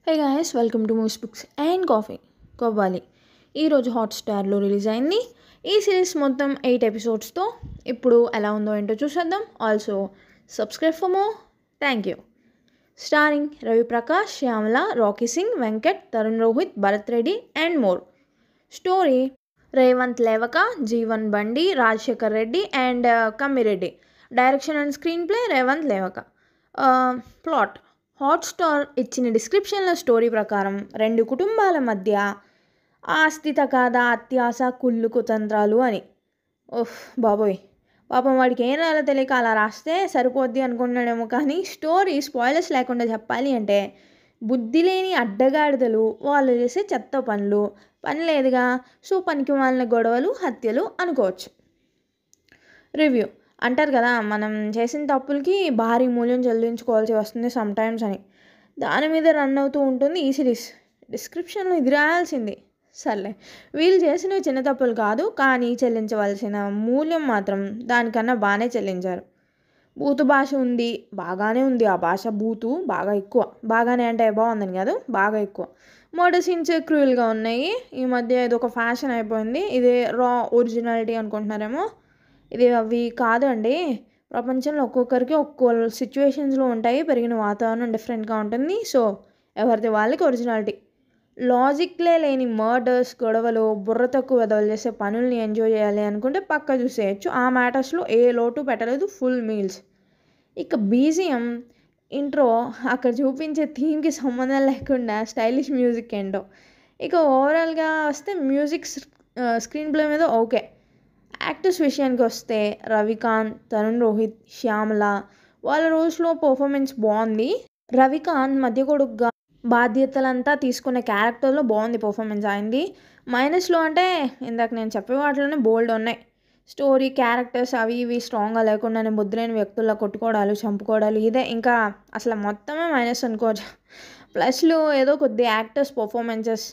Hey guys, welcome to movies books and coffee Kovvali. ఈరోజు హాట్స్టార్లో release అయింది. ఈ సిరీస్ మొత్తం 8 ఎపిసోడ్స్తో. ఇప్పుడు ఎలా ఉందో ఏంటో చూసేద్దాం. Also subscribe for more. Thank you. Starring Ravi Prakash, Shyamala, Rocky Singh, Venkat, Tarun Rohit, Bharat Reddy and more. Story Revanth Levaka, Jeevan Bandi, Rajasekhar Reddy and Kammireddy. Direction and screenplay Revanth Levaka. Plot Hotstar ఇచ్చిన డిస్క్రిప్షన్లో స్టోరీ ప్రకారం 2 కుటుంబాల మధ్య ఆస్తి తగాదా, అత్యాస, కుళ్ళు, కుతంత్రాలు అని. ఓహ్ బాబోయ్, పాపం వాడికి ఏం రాలో తెలియక అలా రాస్తే సరిపోద్ది అనుకున్నాడేమో. కానీ స్టోరీ స్పాయిలర్స్ లేకుండా చెప్పాలి అంటే, బుద్ధి లేని అడ్డగాడిదలు, వాళ్ళు చేసే చెత్త పనులు, పని లేదుగా సో పనికి వాళ్ళ గొడవలు, హత్యలు అనుకోవచ్చు. రివ్యూ అంటారు కదా, మనం చేసిన తప్పులకి భారీ మూల్యం చెల్లించుకోవాల్సి వస్తుంది సమ్టైమ్స్ అని. దాని మీద రన్ అవుతూ ఉంటుంది ఈ సిరీస్. డిస్క్రిప్షన్లో ఇది రాయాల్సింది. సర్లే, వీళ్ళు చేసినవి చిన్న తప్పులు కాదు, కానీ చెల్లించవలసిన మూల్యం మాత్రం దానికన్నా బాగానే చెల్లించారు. బూతు భాష ఉంది, బాగానే ఉంది. ఆ భాష బూతు బాగా ఎక్కువ. బాగానే అంటే బాగుందని కాదు, బాగా ఎక్కువ. మర్డర్ సీన్స్ క్రూయల్గా ఉన్నాయి. ఈ మధ్య ఇది ఒక ఫ్యాషన్ అయిపోయింది. ఇదే రా ఒరిజినాలిటీ అనుకుంటున్నారేమో. ఇది అవి కాదండి. ప్రపంచంలో ఒక్కొక్కరికి ఒక్కో సిచ్యువేషన్స్లో ఉంటాయి. పెరిగిన వాతావరణం డిఫరెంట్గా ఉంటుంది. సో ఎవరిది వాళ్ళకి ఒరిజినాలిటీ. లాజిక్లే లేని మర్డర్స్, గొడవలు, బుర్ర తక్కువ వెదవలు చేసే పనుల్ని ఎంజాయ్ చేయాలి అనుకుంటే పక్క చూసేయచ్చు. ఆ మ్యాటర్స్లో ఏ లోటు పెట్టలేదు. Full meals. ఇక బీజిఎం, ఇంట్రో, అక్కడ చూపించే థీమ్కి సంబంధం లేకుండా స్టైలిష్ మ్యూజిక్ ఏంటో. ఇక ఓవరాల్గా వస్తే మ్యూజిక్, స్క్రీన్ ప్లే మీద ఓకే. యాక్టర్స్ విషయానికి వస్తే రవికాంత్, తరుణ్ రోహిత్, శ్యామల వాళ్ళ రోజులో పర్ఫార్మెన్స్ బాగుంది. రవికాంత్ మధ్య కొడుకుగా బాధ్యతలంతా తీసుకునే క్యారెక్టర్లో బాగుంది పర్ఫార్మెన్స్ అయింది. మైనస్లో అంటే ఇందాక నేను చెప్పే వాటిలోనే బోల్డ్ ఉన్నాయి. స్టోరీ, క్యారెక్టర్స్ అవి ఇవి స్ట్రాంగ్గా లేకుండానే ముద్రైన వ్యక్తుల్లో కొట్టుకోవడాలు, చంపుకోవడాలు, ఇదే ఇంకా అసలు మొత్తమే మైనస్ అనుకోవచ్చు. ప్లస్లో ఏదో కొద్ది యాక్టర్స్ పర్ఫార్మెన్సెస్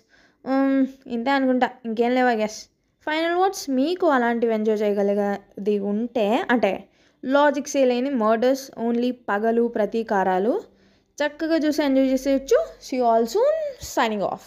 ఇంతే అనుకుంటా, ఇంకేం లేవా గెస్. ఫైనల్ వర్డ్స్, మీకు అలాంటివి ఎంజాయ్ చేయగలిగేది ఉంటే, అంటే లాజిక్సే లేని మర్డర్స్, ఓన్లీ పగలు, ప్రతీకారాలు, చక్కగా చూసి ఎంజాయ్ చేసేయచ్చు. See all soon. Signing of.